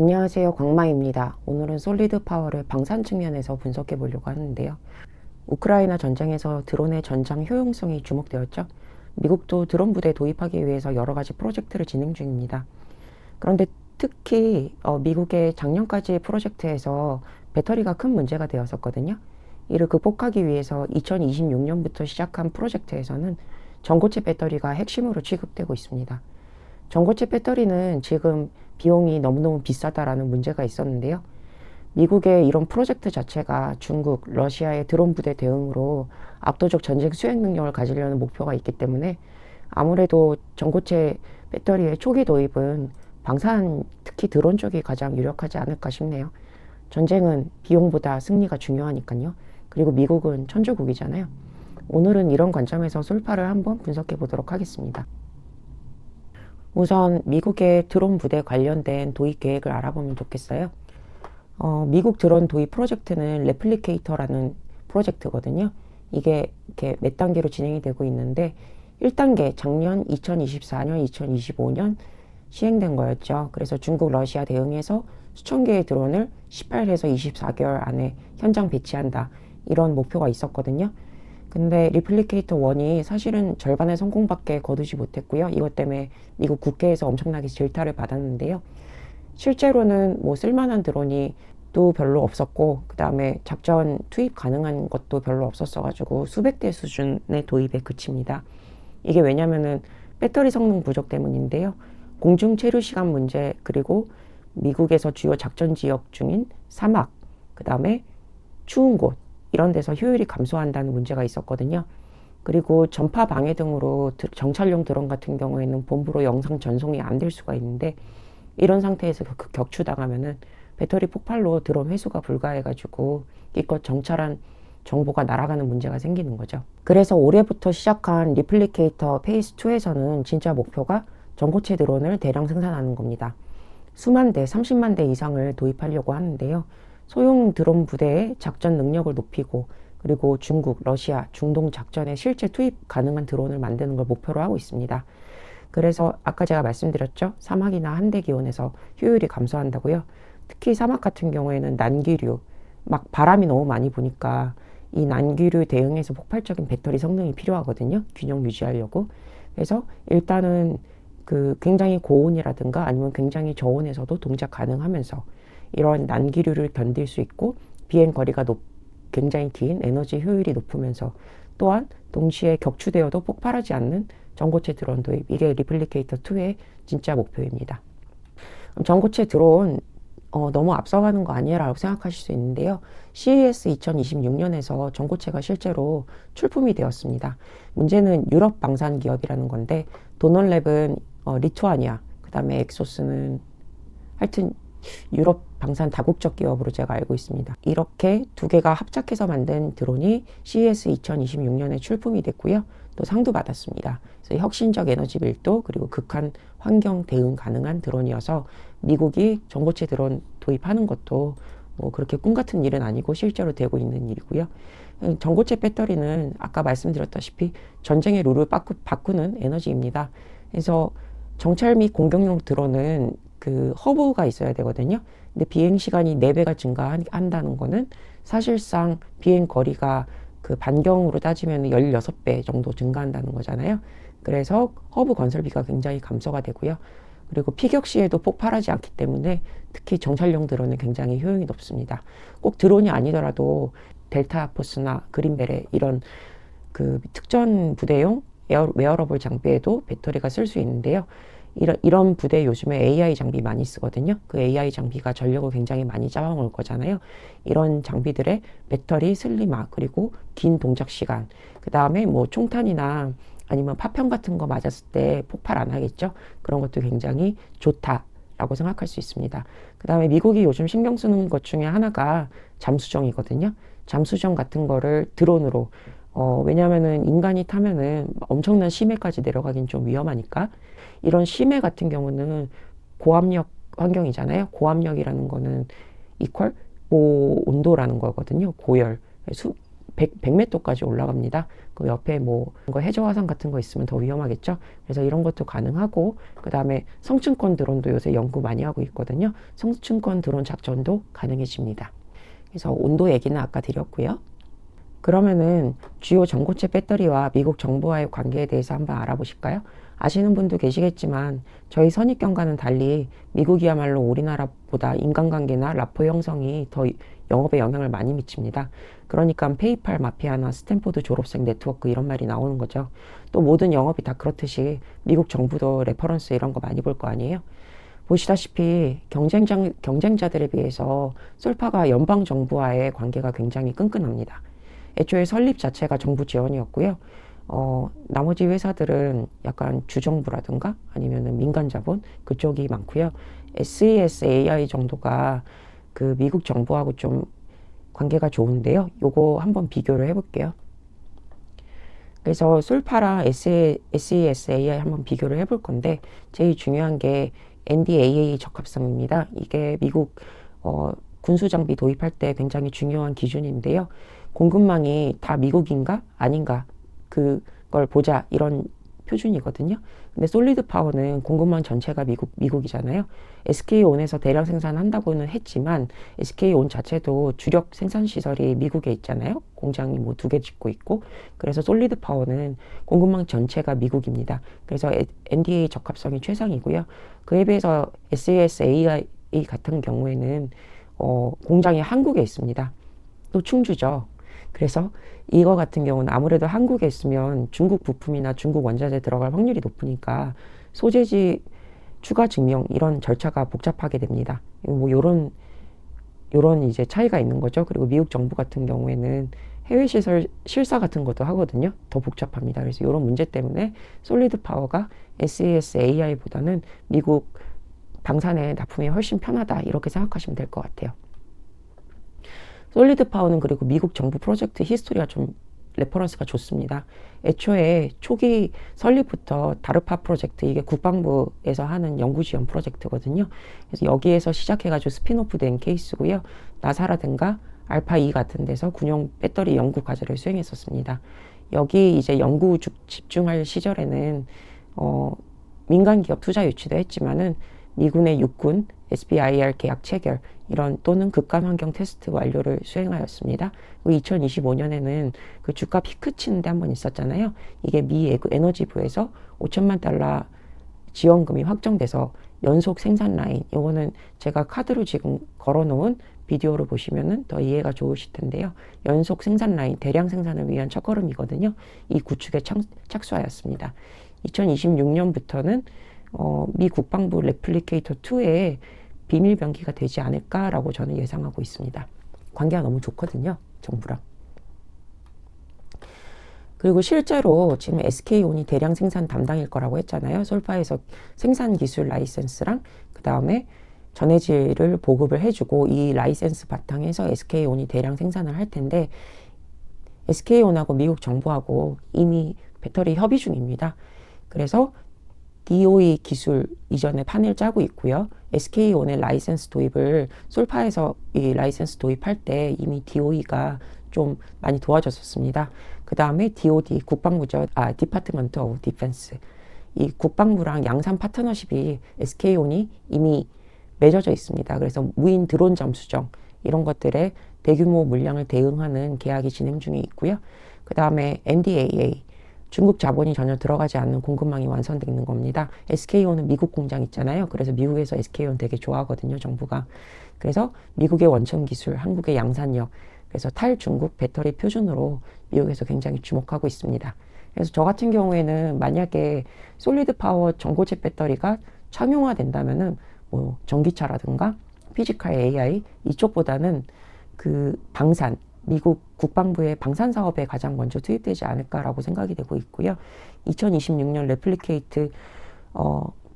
안녕하세요. 광마입니다. 오늘은 솔리드 파워를 방산 측면에서 분석해 보려고 하는데요. 우크라이나 전쟁에서 드론의 전장 효용성이 주목되었죠. 미국도 드론 부대 도입하기 위해서 여러 가지 프로젝트를 진행 중입니다. 그런데 특히 미국의 작년까지의 프로젝트에서 배터리가 큰 문제가 되었었거든요. 이를 극복하기 위해서 2026년부터 시작한 프로젝트에서는 전고체 배터리가 핵심으로 취급되고 있습니다. 전고체 배터리는 지금 비용이 너무너무 비싸다라는 문제가 있었는데요. 미국의 이런 프로젝트 자체가 중국, 러시아의 드론 부대 대응으로 압도적 전쟁 수행 능력을 가지려는 목표가 있기 때문에 아무래도 전고체 배터리의 초기 도입은 방산, 특히 드론 쪽이 가장 유력하지 않을까 싶네요. 전쟁은 비용보다 승리가 중요하니까요. 그리고 미국은 천주국이잖아요. 오늘은 이런 관점에서 솔파를 한번 분석해 보도록 하겠습니다. 우선 미국의 드론 부대 관련된 도입 계획을 알아보면 좋겠어요. 미국 드론 도입 프로젝트는 레플리케이터라는 프로젝트거든요. 이게 이렇게 몇 단계로 진행이 되고 있는데 1단계 작년 2024년, 2025년 시행된 거였죠. 그래서 중국, 러시아 대응해서 수천 개의 드론을 18에서 24개월 안에 현장 배치한다. 이런 목표가 있었거든요. 근데 리플리케이터 1이 사실은 절반의 성공밖에 거두지 못했고요. 이것 때문에 미국 국회에서 엄청나게 질타를 받았는데요. 실제로는 뭐 쓸만한 드론이 또 별로 없었고, 그 다음에 작전 투입 가능한 것도 별로 없었어가지고 수백 대 수준의 도입에 그칩니다. 이게 왜냐면은 배터리 성능 부족 때문인데요. 공중 체류 시간 문제, 그리고 미국에서 주요 작전 지역 중인 사막, 그 다음에 추운 곳, 이런 데서 효율이 감소한다는 문제가 있었거든요. 그리고 전파 방해 등으로 정찰용 드론 같은 경우에는 본부로 영상 전송이 안 될 수가 있는데, 이런 상태에서 격추당하면은 배터리 폭발로 드론 회수가 불가해가지고 기껏 정찰한 정보가 날아가는 문제가 생기는 거죠. 그래서 올해부터 시작한 리플리케이터 페이스 2에서는 진짜 목표가 전고체 드론을 대량 생산하는 겁니다. 수만 대, 30만 대 이상을 도입하려고 하는데요. 소형 드론 부대의 작전 능력을 높이고, 그리고 중국, 러시아, 중동 작전에 실제 투입 가능한 드론을 만드는 걸 목표로 하고 있습니다. 그래서 아까 제가 말씀드렸죠. 사막이나 한대 기온에서 효율이 감소한다고요. 특히 사막 같은 경우에는 난기류, 막 바람이 너무 많이 부니까 이 난기류 대응해서 폭발적인 배터리 성능이 필요하거든요. 균형 유지하려고. 그래서 일단은 그 굉장히 고온이라든가 아니면 굉장히 저온에서도 동작 가능하면서 이런 난기류를 견딜 수 있고 비행 거리가 굉장히 긴 에너지 효율이 높으면서 또한 동시에 격추되어도 폭발하지 않는 전고체 드론 도입, 이게 리플리케이터 2의 진짜 목표입니다. 전고체 드론 너무 앞서가는 거 아니라고 생각하실 수 있는데요. CES 2026년에서 전고체가 실제로 출품이 되었습니다. 문제는 유럽 방산 기업이라는 건데 도널랩은 리투아니아, 그 다음에 엑소스는 하여튼 유럽 방산 다국적 기업으로 제가 알고 있습니다. 이렇게 두 개가 합작해서 만든 드론이 CES 2026년에 출품이 됐고요. 또 상도 받았습니다. 그래서 혁신적 에너지 밀도 그리고 극한 환경 대응 가능한 드론이어서 미국이 전고체 드론 도입하는 것도 뭐 그렇게 꿈 같은 일은 아니고 실제로 되고 있는 일이고요. 전고체 배터리는 아까 말씀드렸다시피 전쟁의 룰을 바꾸는 에너지입니다. 그래서 정찰 및 공격용 드론은 그 허브가 있어야 되거든요. 근데 비행 시간이 4배가 증가한다는 거는 사실상 비행 거리가 그 반경으로 따지면 16배 정도 증가한다는 거잖아요. 그래서 허브 건설비가 굉장히 감소가 되고요. 그리고 피격 시에도 폭발하지 않기 때문에 특히 정찰용 드론은 굉장히 효용이 높습니다. 꼭 드론이 아니더라도 델타 포스나 그린베레 이런 그 특전 부대용 웨어러블 장비에도 배터리가 쓸 수 있는데요. 이런 부대 요즘에 AI 장비 많이 쓰거든요. 그 AI 장비가 전력을 굉장히 많이 잡아먹을 거잖아요. 이런 장비들의 배터리 슬림화, 그리고 긴 동작 시간, 그 다음에 뭐 총탄이나 아니면 파편 같은 거 맞았을 때 폭발 안 하겠죠. 그런 것도 굉장히 좋다라고 생각할 수 있습니다. 그 다음에 미국이 요즘 신경 쓰는 것 중에 하나가 잠수정이거든요. 잠수정 같은 거를 드론으로 왜냐면은 인간이 타면은 엄청난 심해까지 내려가긴 좀 위험하니까 이런 심해 같은 경우는 고압력 환경이잖아요. 고압력이라는 거는 이퀄 온도라는 거거든요. 고열. 100매토까지 올라갑니다. 그 옆에 뭐 해저 화산 같은 거 있으면 더 위험하겠죠. 그래서 이런 것도 가능하고, 그 다음에 성층권 드론도 요새 연구 많이 하고 있거든요. 성층권 드론 작전도 가능해집니다. 그래서 온도 얘기는 아까 드렸고요. 그러면은 주요 전고체 배터리와 미국 정부와의 관계에 대해서 한번 알아보실까요? 아시는 분도 계시겠지만 저희 선입견과는 달리 미국이야말로 우리나라보다 인간관계나 라포 형성이 더 영업에 영향을 많이 미칩니다. 그러니까 페이팔 마피아나 스탠포드 졸업생 네트워크 이런 말이 나오는 거죠. 또 모든 영업이 다 그렇듯이 미국 정부도 레퍼런스 이런 거 많이 볼 거 아니에요? 보시다시피 경쟁자들에 비해서 솔파가 연방정부와의 관계가 굉장히 끈끈합니다. 애초에 설립 자체가 정부 지원이었고요. 나머지 회사들은 약간 주정부라든가 아니면 민간 자본 그쪽이 많고요. SES AI 정도가 그 미국 정부하고 좀 관계가 좋은데요. 요거 한번 비교를 해볼게요. 그래서 솔파랑 SES AI 한번 비교를 해볼 건데 제일 중요한 게 NDAA 적합성입니다. 이게 미국 군수장비 도입할 때 굉장히 중요한 기준인데요. 공급망이 다 미국인가 아닌가 그걸 보자 이런 표준이거든요. 근데 솔리드 파워는 공급망 전체가 미국이잖아요. SK온에서 대량 생산한다고는 했지만 SK온 자체도 주력 생산 시설이 미국에 있잖아요. 공장이 뭐 2개 짓고 있고. 그래서 솔리드 파워는 공급망 전체가 미국입니다. 그래서 NDA 적합성이 최상이고요. 그에 비해서 SAS AI 같은 경우에는 공장이 한국에 있습니다. 또 충주죠. 그래서 이거 같은 경우는 아무래도 한국에 있으면 중국 부품이나 중국 원자재 들어갈 확률이 높으니까 소재지 추가 증명 이런 절차가 복잡하게 됩니다. 뭐 요런 이제 차이가 있는 거죠. 그리고 미국 정부 같은 경우에는 해외 시설 실사 같은 것도 하거든요. 더 복잡합니다. 그래서 이런 문제 때문에 솔리드 파워가 SES AI보다는 미국 방산에 납품이 훨씬 편하다 이렇게 생각하시면 될 것 같아요. 솔리드 파워는 그리고 미국 정부 프로젝트 히스토리가 좀 레퍼런스가 좋습니다. 애초에 초기 설립부터 다르파 프로젝트, 이게 국방부에서 하는 연구지원 프로젝트거든요. 그래서 여기에서 시작해가지고 스핀오프 된 케이스고요. 나사라든가 알파2 같은 데서 군용 배터리 연구 과제를 수행했었습니다. 여기 이제 연구 집중할 시절에는 민간 기업 투자 유치도 했지만은 미군의 육군, SBIR 계약 체결 이런 또는 극한 환경 테스트 완료를 수행하였습니다. 2025년에는 그 주가 피크 치는데 한번 있었잖아요. 이게 미 에너지부에서 5천만 달러 지원금이 확정돼서 연속 생산 라인, 이거는 제가 카드로 지금 걸어놓은 비디오를 보시면은 더 이해가 좋으실 텐데요. 연속 생산 라인, 대량 생산을 위한 첫걸음이거든요. 이 구축에 착수하였습니다. 2026년부터는 미 국방부 레플리케이터 2에 비밀 병기가 되지 않을까라고 저는 예상하고 있습니다. 관계가 너무 좋거든요, 정부랑. 그리고 실제로 지금 SK온이 대량 생산 담당일 거라고 했잖아요. 솔파에서 생산 기술 라이센스랑 그 다음에 전해질을 보급을 해주고 이 라이센스 바탕에서 SK온이 대량 생산을 할 텐데 SK온하고 미국 정부하고 이미 배터리 협의 중입니다. 그래서 DOE 기술 이전에 판을 짜고 있고요. SK온의 라이센스 도입을 솔파에서 이 라이센스 도입할 때 이미 DOE가 좀 많이 도와줬었습니다. 그 다음에 DOD 국방부죠. 디파트먼트 오브 디펜스. 이 국방부랑 양산 파트너십이 SK온이 이미 맺어져 있습니다. 그래서 무인 드론 잠수정 이런 것들에 대규모 물량을 대응하는 계약이 진행 중에 있고요. 그 다음에 NDAA 중국 자본이 전혀 들어가지 않는 공급망이 완성되는 겁니다. SK온은 미국 공장 있잖아요. 그래서 미국에서 SK온 되게 좋아하거든요, 정부가. 그래서 미국의 원천 기술, 한국의 양산력, 그래서 탈중국 배터리 표준으로 미국에서 굉장히 주목하고 있습니다. 그래서 저 같은 경우에는 만약에 솔리드 파워 전고체 배터리가 상용화된다면은 뭐 전기차라든가 피지컬 AI 이쪽보다는 그 방산, 미국 국방부의 방산 사업에 가장 먼저 투입되지 않을까라고 생각이 되고 있고요. 2026년 레플리케이트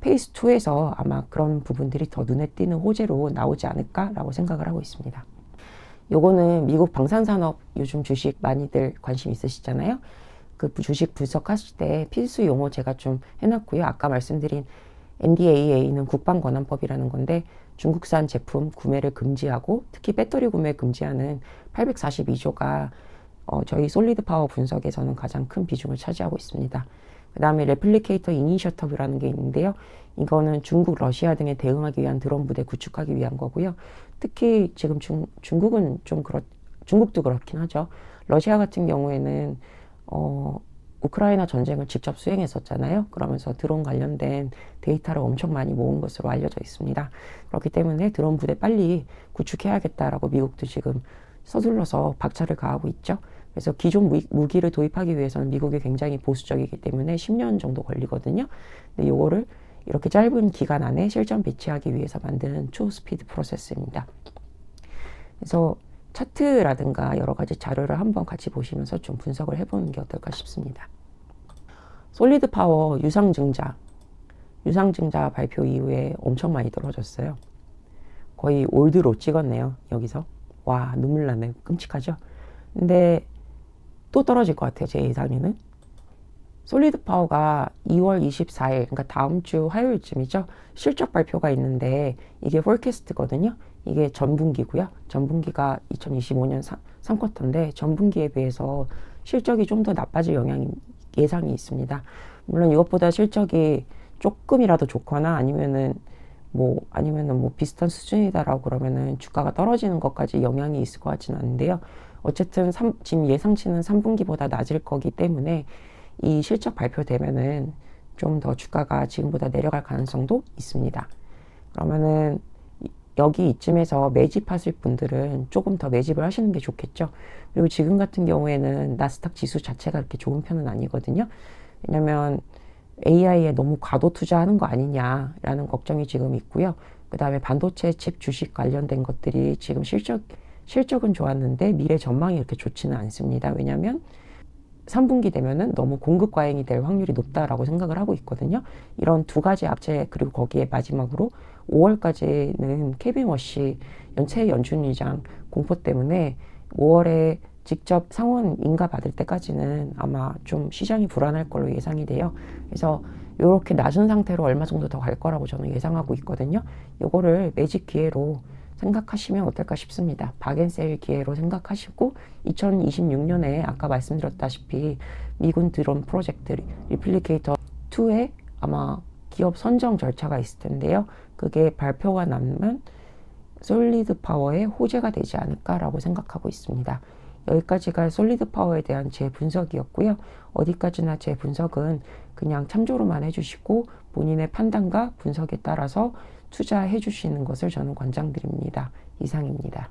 페이스 2에서 아마 그런 부분들이 더 눈에 띄는 호재로 나오지 않을까라고 생각을 하고 있습니다. 요거는 미국 방산산업 요즘 주식 많이들 관심 있으시잖아요. 그 주식 분석하실 때 필수 용어 제가 좀 해놨고요. 아까 말씀드린 NDAA는 국방권한법이라는 건데 중국산 제품 구매를 금지하고 특히 배터리 구매 금지하는 842조가 저희 솔리드 파워 분석에서는 가장 큰 비중을 차지하고 있습니다. 그 다음에 레플리케이터 이니셔티브라는 게 있는데요. 이거는 중국, 러시아 등에 대응하기 위한 드론 부대 구축하기 위한 거고요. 특히 지금 중국은 중국도 그렇긴 하죠. 러시아 같은 경우에는 우크라이나 전쟁을 직접 수행했었잖아요. 그러면서 드론 관련된 데이터를 엄청 많이 모은 것으로 알려져 있습니다. 그렇기 때문에 드론 부대 빨리 구축해야겠다라고 미국도 지금 서둘러서 박차를 가하고 있죠. 그래서 기존 무기를 도입하기 위해서는 미국이 굉장히 보수적이기 때문에 10년 정도 걸리거든요. 근데 요거를 이렇게 짧은 기간 안에 실전 배치하기 위해서 만드는 초스피드 프로세스입니다. 그래서 차트라든가 여러 가지 자료를 한번 같이 보시면서 좀 분석을 해보는 게 어떨까 싶습니다. 솔리드 파워 유상증자 발표 이후에 엄청 많이 떨어졌어요. 거의 올드로 찍었네요. 여기서. 와, 눈물 나네요. 끔찍하죠? 근데 또 떨어질 것 같아요. 제 예상에는. 솔리드 파워가 2월 24일, 그러니까 다음 주 화요일쯤이죠. 실적 발표가 있는데 이게 폴캐스트거든요. 이게 전분기고요. 전분기가 2025년 3쿼터인데 전분기에 비해서 실적이 좀 더 나빠질 예상이 있습니다. 물론 이것보다 실적이 조금이라도 좋거나 아니면은 비슷한 수준이다라고 그러면은 주가가 떨어지는 것까지 영향이 있을 것 같지는 않은데요. 어쨌든 지금 예상치는 3분기보다 낮을 거기 때문에 이 실적 발표되면은 좀 더 주가가 지금보다 내려갈 가능성도 있습니다. 그러면은 여기 이쯤에서 매집하실 분들은 조금 더 매집을 하시는 게 좋겠죠. 그리고 지금 같은 경우에는 나스닥 지수 자체가 그렇게 좋은 편은 아니거든요. 왜냐면 AI에 너무 과도 투자하는 거 아니냐라는 걱정이 지금 있고요. 그 다음에 반도체 칩 주식 관련된 것들이 지금 실적은 좋았는데 미래 전망이 이렇게 좋지는 않습니다. 왜냐면 3분기 되면은 너무 공급 과잉이 될 확률이 높다라고 생각을 하고 있거든요. 이런 두 가지 악재, 그리고 거기에 마지막으로 5월까지는 케빈 워시 연체 연준의장 공포 때문에 5월에 직접 상원 인가 받을 때까지는 아마 좀 시장이 불안할 걸로 예상이 돼요. 그래서 이렇게 낮은 상태로 얼마 정도 더 갈 거라고 저는 예상하고 있거든요. 이거를 매집 기회로 생각하시면 어떨까 싶습니다. 박앤세일 기회로 생각하시고 2026년에 아까 말씀드렸다시피 미군 드론 프로젝트 리플리케이터 2에 아마 기업 선정 절차가 있을 텐데요. 그게 발표가 나면 솔리드 파워의 호재가 되지 않을까라고 생각하고 있습니다. 여기까지가 솔리드 파워에 대한 제 분석이었고요. 어디까지나 제 분석은 그냥 참조로만 해주시고 본인의 판단과 분석에 따라서 투자해 주시는 것을 저는 권장드립니다. 이상입니다.